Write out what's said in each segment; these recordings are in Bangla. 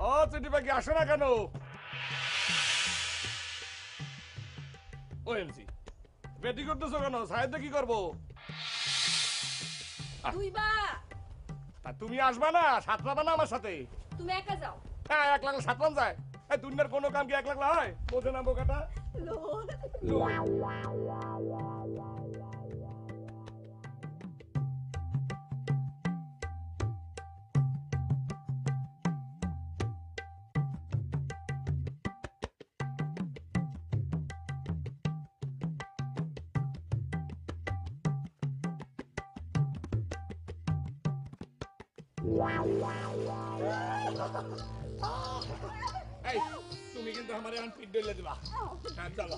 ও চিঠি পাখি আসে না কেন? ওএমসি বেটি করতেছো কেন? সাহেব কি করবো? তুমি আসবা না? সাতলাবা না আমার সাথে? তুমি একা যাও। হ্যাঁ, এক লাগলে সাতলাম যায়। এই দুনিয়ার কোনো কাম কি এক লাগলা হয়? বোঝে না বোকাটা। এই তুমি কিন্তু আমারে আন পিট দিলে দিবা। হ্যাঁ চলো।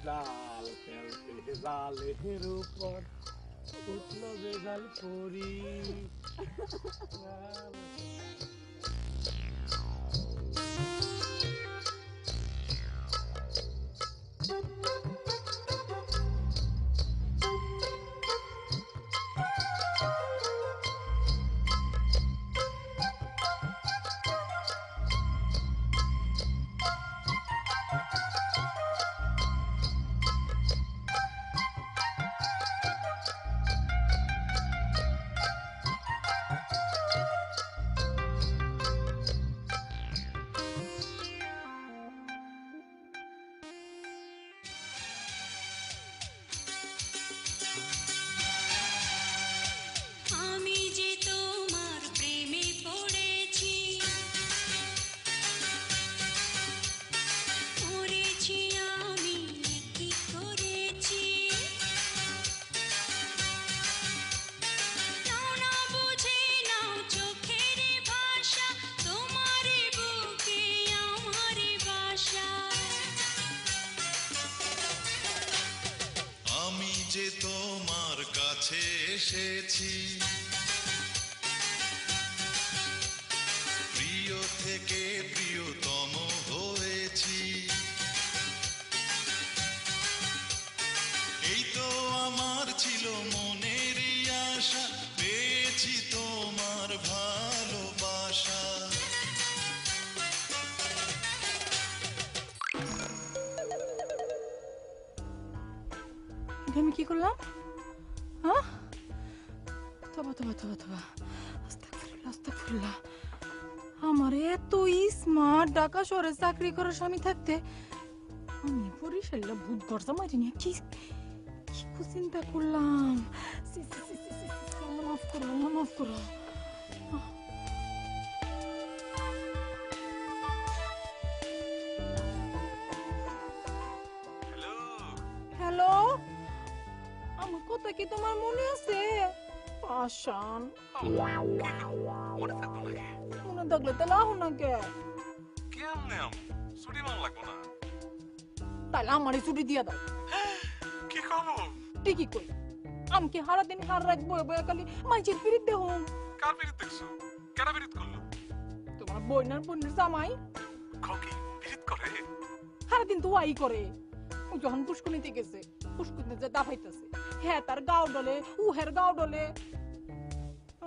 জাল খেলতে জালের উপর উঠল বেজাল পরি। যে তোমার কাছে এসেছি প্রিয় থেকে প্রিয়তম হয়েছি, এই তো আমার ছিল মনেরই আশা, পেয়েছি তোমার ভালোবাসা। আমি কি করলাম? হ্যাঁ, তবা তবা তবা তবা, আস্তাগফিরুল্লাহ আস্তাগফিরুল্লাহ। আমার এত স্মার্ট ঢাকা শহরে চাকরি করার স্বামী থাকতে আমি বরিশালে ভূত গর্জা মারি নিয়ে কি কি চিন্তা করলাম। মাফ করো মাফ করো। হ্যালো, আমার কথা কি তোমার মনে আছে? আশান মনে থাকলে তাহলে আহ না কে? কেমনে ছুটি মাম লাগবো না? তাহলে আমারই ছুটি দিয়ে দাও। কি করবো? ঠিকই কই, আমি কি হারা দিন হার রাখবো খালি মাইচের পিরিত দেহ? কার পিরিত দেখছো? কেডা পিরিত করলো? তোমার বইনার বোনের জামাই। খকি পিরিত করে? হারা দিন তো ওয়াই করে। ও যখন পুষ্কুনিতে গেছে, পুষ্কুনিতে যে দাফাইতেছে, হ্যাঁ তার গাও ডলে, ও হের গাও ডলে,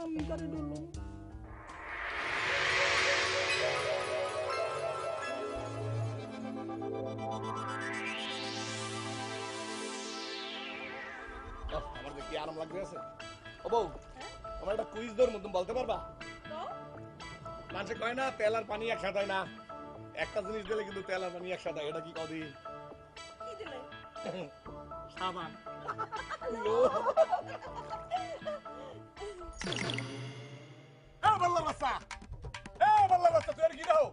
আমি কারে ডলো? আমার কি আরাম লাগবে আছে? ও বউ, আমার একটা কুইজ ধর মতন বলতে পারবা? মানুষে কয় না তেল আর পানি একসাথে হয় না, একটা জিনিস দিলে কিন্তু তেল আর পানি একসাথে হয়, এটা কি কদি? সাবান। বল্লার বাচ্চা, বল্লার বাচ্চা, তুই আর কি দাও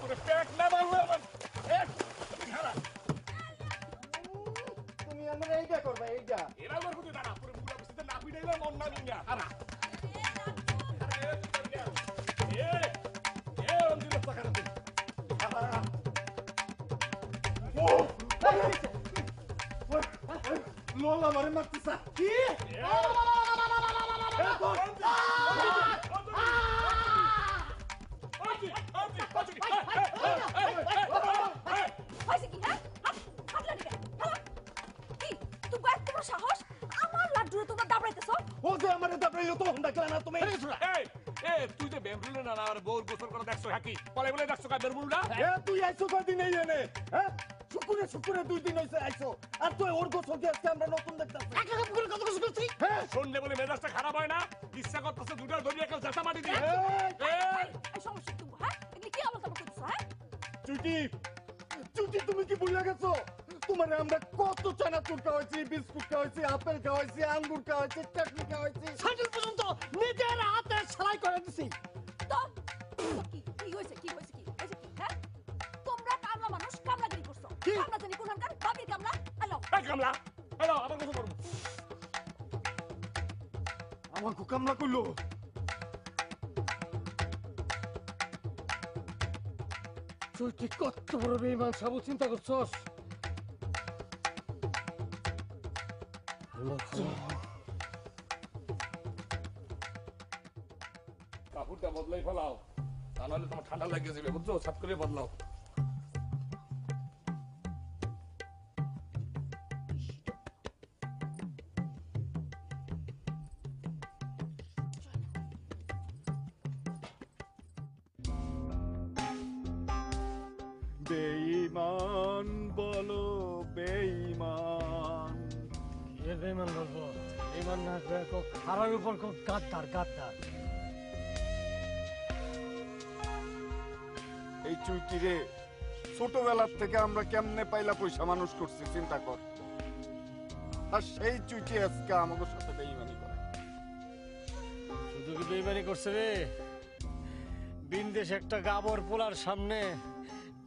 করে প্যাক না বললাম। তুমি আমরা এইটা করবা, এইটা এরা করবো তুই দাঁড়া, পুরো মুড়া বসতে না পিটাইলে মন না নিয়া দাঁড়া। আমারে মারতেছ কি হয়েছে কি হ্যাঁ হাতলা দিকে হ্যাঁ কি তুমি এত বড় সাহস আমার লাড্ডুরে তোমরা দাবড়াইতেছো ও যে আমারে দাবড়াইলো তো হন্ডা কেন না তুমি তুই যে বেমরুল না আমার বউর গোসল করে দেখছো হাকি বলে বলে দেখছো কা বেমরুলটা এ তুই আইছো কদিন এই এনে হ্যাঁ শুকুরে 2 দিন হইছে আইছো আর তুই ওর গোসল দিয়ে আজকে আমরা নতুন দেখতাছি একা করে কত কিছু করছিস হ্যাঁ শুনলে বলে মেজাজটা খারাপ হয় না ইচ্ছা করতেছে দুটার ধরে একটা জাতা মাটি দি এই সমস্যা তুমি হ্যাঁ এগুলি কি অবস্থা করতেছো হ্যাঁ চুটি তুমি কি ভুলে গেছো তোমারে আমরা কত চানাচুর খাওয়াইছি বিস্কুট খাওয়াইছি আপেল খাওয়াইছি আঙ্গুর খাওয়াইছি চাটনি খাওয়াইছি সাইকেল পর্যন্ত নিজের হাতে সেলাই করে দিছি তো কি হয়েছে হ্যাঁ তোমরা কামলা মানুষ কামলাগিরি করছো কামলা জানি কোনখানকার বাবির কামলা হ্যালো এই কামলা হ্যালো আবার গোসল করব আমার কামলা কইলো তুই কি কত বড় বেঈমান সাবু চিন্তা করছস কাপড়টা বদলাই ফেলাও তা নাহলে তোমার ঠান্ডা লাগিয়ে যাবে বুঝছো সাত করে বদলাও বেঈমান বলো বেঈমান এ বেঈমান বলবো বেঈমান না কো খারার উপর কো গাদ্দার এই চুইটি রে ছোটবেলার থেকে আমরা কেমনে পাইলা পয়সা মানুষ করছি চিন্তা কর আর সেই চুইটি আজকে আমাদের সাথে বেঈমানি করে শুধু কি বেঈমানি করছে রে বিন্দেশ একটা গাবর পোলার সামনে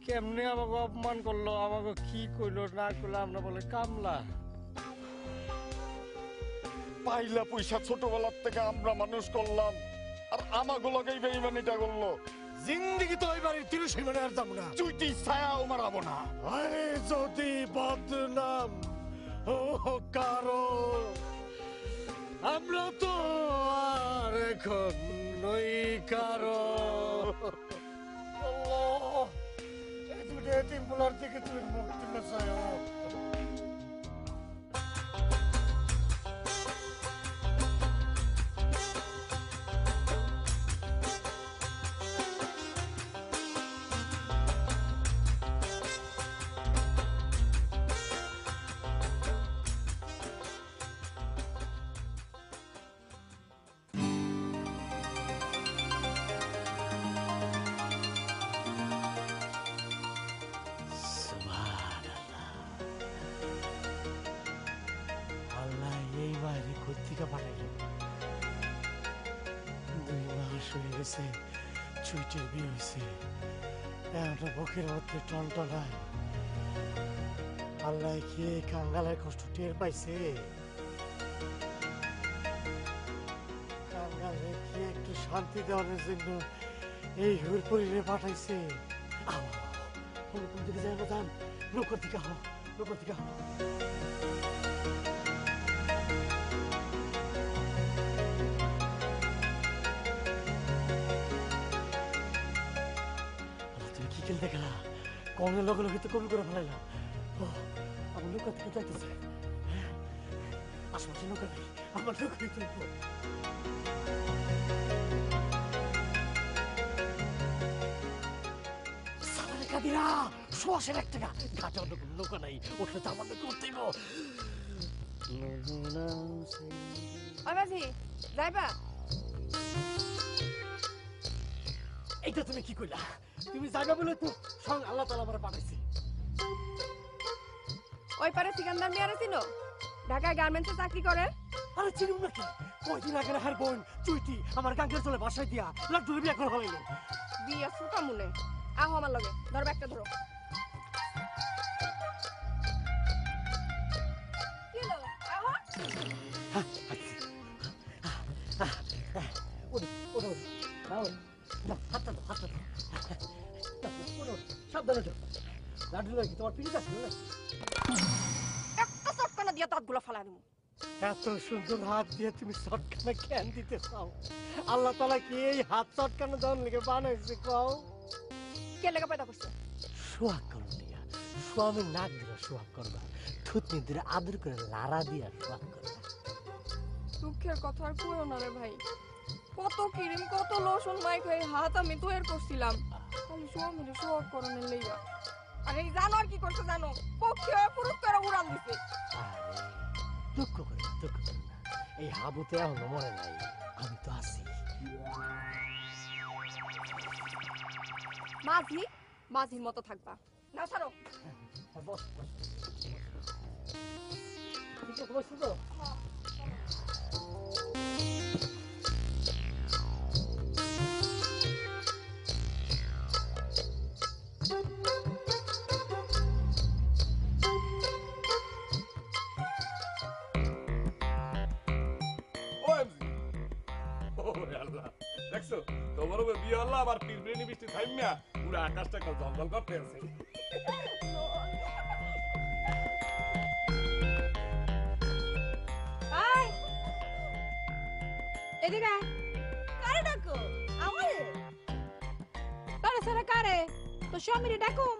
কেমনে আমাকে অপমান করলো আমাকে কি কইলো না কইলো আমরা বলে কামলা পাইলা পয়সা ছোটবেলার থেকে আমরা মানুষ করলাম আর আমাগুলোকেই বেঈমানিটা করলো জিন্দেগি তো ওই বাড়ির তিরু সীমানে আর যাবো না চুইটি ছায়াও মারাবো না আরে যদি বদনাম ও কারো আমরা তো আর এখন নই কারো আল্লাহ এই দুটো এতিম পোলার দিকে তুমি মুক্তি না চাই আল্লাহ এই বাইরে কোথেকে পাঠাইল 2 মাস হয়ে গেছে চুইটির বিয়ে হয়েছে একটা বুকের মধ্যে টনটনায় আল্লাহ কি এই কাঙ্গালের কষ্ট টের পাইছে কাঙ্গালে কি একটু শান্তি দেওয়ার জন্য এই হুলপুরিরে পাঠাইছে কোন দিকে যায় না যান লোকের দিকে হও তুমি কি খেলতে গেলা কমের লগে লগে তো কবি করে ফেলাইলাম ও আমার লোকের দিকে যাইতেছে আশপাশে লোক নেই আমার লোকই তুলবো কাদিরা 100 টাকা ঘাটের লোক নাই ওটা তো আমাদের করতেই বাবাজি যাইবা এইটা তুমি কি কইলা তুমি যাইবা বলে তো সঙ্গ আল্লাহ তাআলা আমারে পাঠাইছে ওই পারে সিকান্দার মিয়ারে চিনো ঢাকায় গার্মেন্টসে চাকরি করে আরে চিনুম নাকি কয়দিন আগে হার বোন চুইটি আমার গাঙ্গের চলে বাসায় দিয়া লাড্ডুর বিয়া করে ফেলাইলো বিয়া সুটা মনে আহো আমার লগে ধর ব্যাগটা ধরো কি হলো আহো ওড়ো নাও না হাতটা দাও ওড়ো সাবধানে যাও লাড্ডু লাগি তোমার পিঠে আছে না একটা চটকানা জানালা দিয়া দাঁতগুলো ফালা নেব। এত সুন্দর হাত দিয়ে তুমি চটকানা কেন দিতে চাও? আল্লাহ তাআলা কি এই হাত চটকানো জন লিখে বানাইছে কও? কে লেগে পয়দা করছে? সোহাগ করো দিয়া, স্বামীর নাক দিয়ে সোহাগ করবা, থুতনি দিয়ে আদর করে লারা দিয়া সোহাগ করবা। দুঃখের কথা আর কইও না রে ভাই, কত ক্রিম কত লোশন মাইক হয়ে হাত আমি তৈরি করছিলাম খালি স্বামীর সোহাগ করণের লইয়া। আর এই জানো আর কি করছে জানো, পক্ষে পুরুষ করে উড়াল দিছে। আরে দুঃখ করে না, দুঃখ করে না, এই হাবু তো এখনো মরে নাই, আমি তো আছি। মাঝি মাঝির মতো থাকবা না, ছাড়ো। বস বস, ঠিক আছে বসছো তো? দেখছো তোমার বিয়ে হলো আবার পিরপিরি বৃষ্টি থাইমিয়া পুরো আকাশটা জঙ্গল করতে আছে। এদিকে আয়। কারে ডাকো? আমারে? তারে সারা কারে? তো স্বামীরে ডাকুম।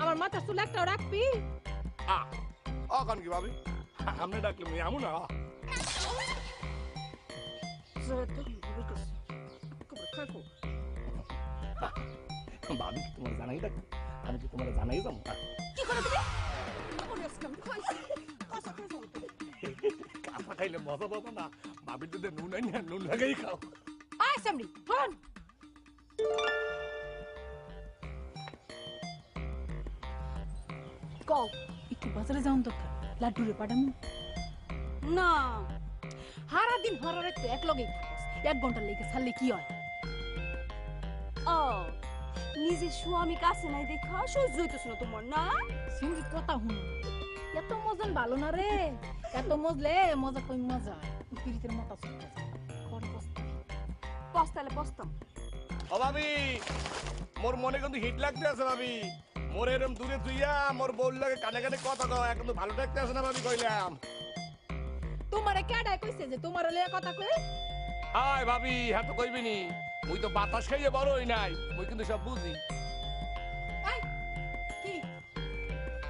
আমার মাথার চুল একটাও রাখবি? কন কি ভাবি আমনে ডাকলে আমি আমু না। ভাবি কি তোমার জানাই ডাক, আমি কি তোমার জানাই যাবো? কি করে তুমি? ওরে আজকাল খাইছি। কাঁচা খাইছো তুমি। কাঁচা খাইলে মজা পাবো না, ভাবির যদি নুন আনি নুন লাগাই খাও। আয় সামরি, হন। কও একটু বাজারে যাওন দরকার, লাড্ডুরে পাঠামু না সারা দিন হরার একটু এক লগেই থাকস, 1 ঘন্টা লেগে ছাড়লে কি হয়? ও নিজের স্বামী কাছে নাই দেখা সহ্য হইতেছ না তোমার, না? সিংড়ি কথা হুন, এত মজন ভালো না রে, এত মজলে মজা কই মজা পিরিতের মাথা চুলকা যায়। কোন বস্তা পস্তালে পস্তাম। ও ভাবি মোর মনে কিন্তু হিট লাগতে আছে ভাবি, মোর এরম দূরে তুইয়া মোর বউর লাগে কানে কানে কথা কও, এখন তো ভালো লাগতে আছে না ভাবি কইলাম। তোমারে কেডায় কইছে যে তোমার লইয়া কথা কই? হাই ভাবি হ্যাঁ তো কইবি নি, মুই তো বাতাস খাইয়ে বড় হই নাই, মুই কিন্তু সব বুঝি। এই কি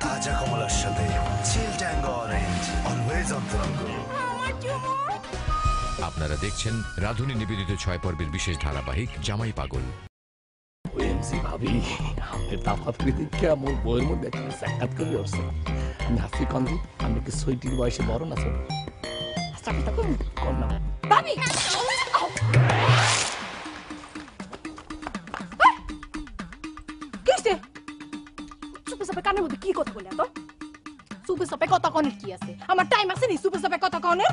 তাজা কমলার সাথে চিল ট্যাঙ্গো অরেঞ্জ অলওয়েজ অন্তরঙ্গ। আমার চুমু? আপনারা দেখছেন রাধুনী নিবেদিত 6 পর্বের বিশেষ ধারাবাহিক জামাই পাগল। ওএমসি ভাবি আমাদের দাফাতরি দেখে মোর বইয়ের মধ্যে একটা সাক্ষাৎ করে আসছে। আমি হাসি কান্দি, আমি কি সৈটির বয়সে বড় না ছোট? চাকরিটা করুন। কর না ভাবি কিসে চুপে চাপে কানের মধ্যে কি কথা বলে তো? সুপে সাপে কথা কনের কি আছে? আমার টাইম আছে নি সুপে সাপে কথা কনের?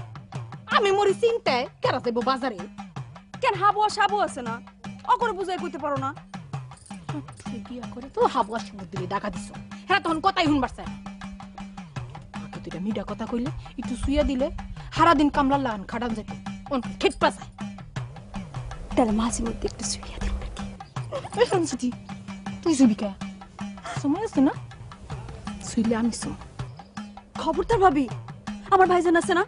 আমি মরি চিন্তায় কেরা যাইব বাজারে? কেন হাবু আর সাবু আছে না, অকরে বুঝাই কইতে পারো না? তুই বিয়া করে তো হাবুয়া সমুদ্রে ডাকা দিছ, হ্যাঁ তখন কথাই শুনবার চাই। আগে তুই মিডা কথা কইলে একটু শুইয়া দিলে সারাদিন কামলা লান খাটান যেত, অনেক খেটপা যায়। তাহলে মাঝে মধ্যে একটু শুইয়া দিল নাকি? শুনছি তুই শুবি কে? সময় আছে না, শুইলে আমি শুন। খবরদার ভাবি, আমার ভাইজান আছে না,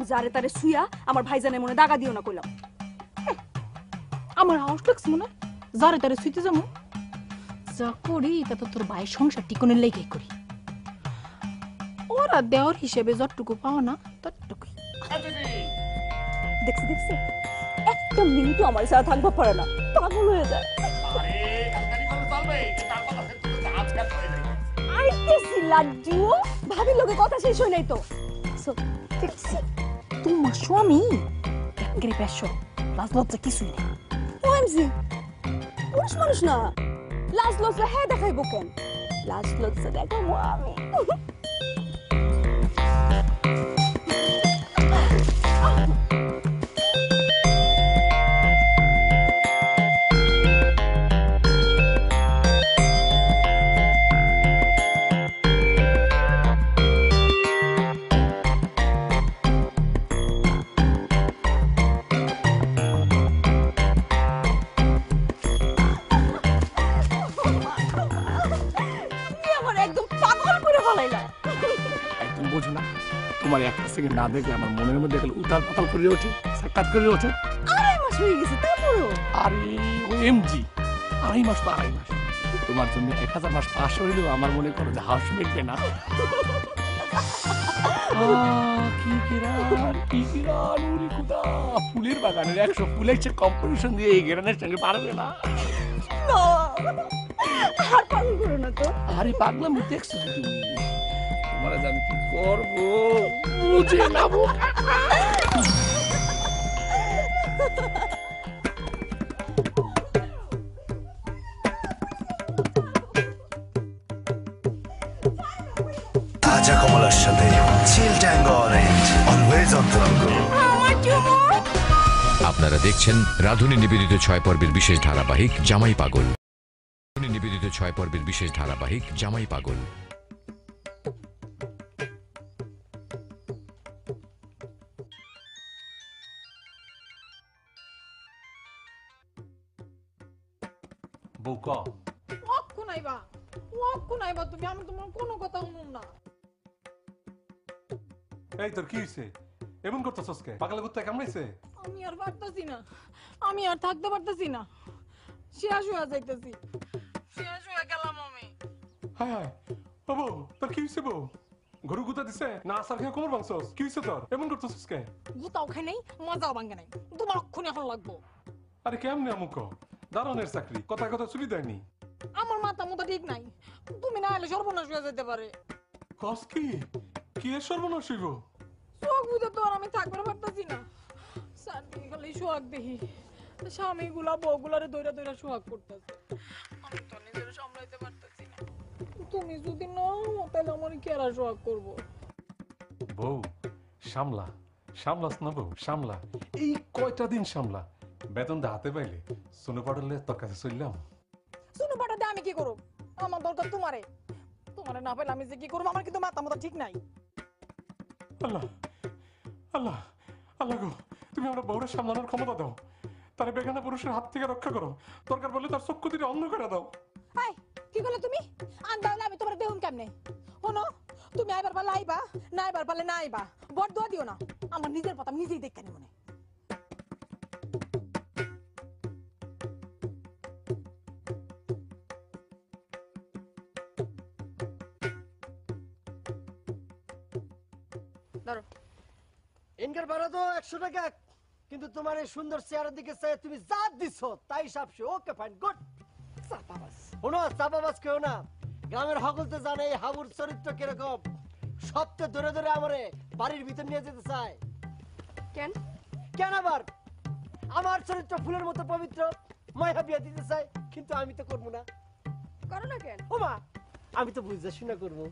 যারে তারে শুইয়া আমার ভাইজানের মনে দাগা দিও না কইলাম। আমার হাউস লাগছে মনে যারে তারে শুইতে যাবো, যা করি তা তো তোর ভাইয়ের সংসার টিকনের লেগে করি। ওরা দেওয়ার হিসেবে যতটুকু পাওয়া না ততটুকুই। দেখছি দেখছি একটা মিনিটও আমার সাথে থাকবা পারে না, পাগল হয়ে যায়। আইতেছি লাড্ডু, ভাবির লোকে কথা শেষ হয় নাই তো। দেখছি তোমার স্বামী একেবারে পেশো, লাজ লজ্জা কিছুই নেই। ওএমজি পুরুষ মানুষ না, লাজ লজ্জা হ্যাঁ দেখাইবো কেন? লাজ লজ্জা দেখাবো আমি। একদম বোঝো না তোমার একটা সেকেন্ড না দেখলে আমার মনের মধ্যে গেলে উতাল পাতাল করে ওঠে, সাক্ষাৎ করে ওঠে। 2.5 মাস হয়ে গেছে তারপরও আরে ও এমজি, 2.5 মাস তো 2.5 মাস। তোমার জন্য 1000 মাস পাশ হইলেও আমার মনে করো যে হাউস মিটবে না। কি কিরান, কি কিরান, উরি খুদা, ফুলের বাগানের 100 ফুলের কম্পিটিশন দিয়ে এই গেরানের সঙ্গে পারবে না। আর পাগল করো না তো। আরে পাগলাম দেখছো তুমি, তোমার আমি কি করবো বুঝে না। তাজা কমলার সাথে chill tango orange, always on the go. আপনারা দেখছেন রাধুনী নিবেদিত 6 পর্বের বিশেষ ধারাবাহিক জামাই পাগল। রাধুনী নিবেদিত 6 পর্বের বিশেষ ধারাবাহিক জামাই পাগল। বউকা অক্ষু নাইবা, অক্ষু নাইবা তুমি, আমি তোমার কোনো কথা শুনুন না। এই তোর কি হইছে? এমন করতেছস কে? পাগলা কুত্তা কামড়াইছে? আমি আর পারতাছি না, আমি আর থাকতে পারতাছি না, শেষ হয়ে যাইতেছি, শেষ হয়ে গেলাম আমি। হায় হায়, ও বউ তোর কি হইছে বউ? গরু গুতা দিছে না আসার খেয়ে কোমর ভাঙছস? কি হইছে তোর? এমন করতেছস কে? গুতাও খাই নাই, মজাও ভাঙ্গে নাই, তোমার অক্ষুনি এখন লাগবো। আরে কেমনে আমুক দারোয়ানের চাকরি, কথা কথা চুরি দেয়নি। আমার মাথা মতো ঠিক নাই, তুমি না এলে সর্বনাশ হয়ে যেতে পারে। কস কি? কি এর সর্বনাশ হইব? চোখ বুঝে তো আর আমি থাকতে পারতাছি না, চারদিকে খালি সোহাগ দেখি, স্বামীগুলা বউগুলারে দইরা দইরা সোহাগ করতেছে, আমি তো নিজের সামলাইতে পারতাছি না। তুমি যদি না হও তাহলে আমার কেরা সোহাগ করবো? বউ সামলা, সামলাস না বউ, সামলা। এই কয়টা দিন সামলা, বেতনটা হাতে পাইলে সোনো পাড়লে তোর কাছে চললাম। শুনো পাঠাতে আমি কি করব? আমার দরকার তোমারে, তোমারে না পেলে আমি যে কি করবো? আমার কিন্তু মাথা মতো ঠিক নাই। আল্লাহ আল্লাহ আল্লাহ গো, তুমি আমরা বউরে সামলানোর ক্ষমতা দাও, তার বেগানা পুরুষের হাত থেকে রক্ষা করো, দরকার বললে তার চক্ষু দিয়ে অন্ধ করে দাও। এই কি করলে তুমি? আন্দা হলে আমি তোমার দেহুন কেমনে? শোনো, তুমি আইবার পারলে আইবা, না আইবার পারলে না আইবা, বড় দোয়া দিও না, আমার নিজের কথা নিজেই দেখতে মনে। ধরো, ইনকার ভাড়া তো 100 টাকা, কিন্তু তোমার এই সুন্দর চেহারার দিকে চাই তুমি যা দিছো তাই সাপসে। Okay fine, good. শোনো, চাপাবাস কেউ না, গ্রামের সকলতে জানে এই হাবুর চরিত্র কিরকম। সত্যি ধরে ধরে আমারে বাড়ির ভিতর নিয়ে যেতে চায়। কেন? কেন আবার? আমার চরিত্র ফুলের মতো পবিত্র, মায়া বিয়া দিতে চায়, কিন্তু আমি তো করবো না। করো না কেন? ও মা, আমি তো বুঝে শুনে করবো।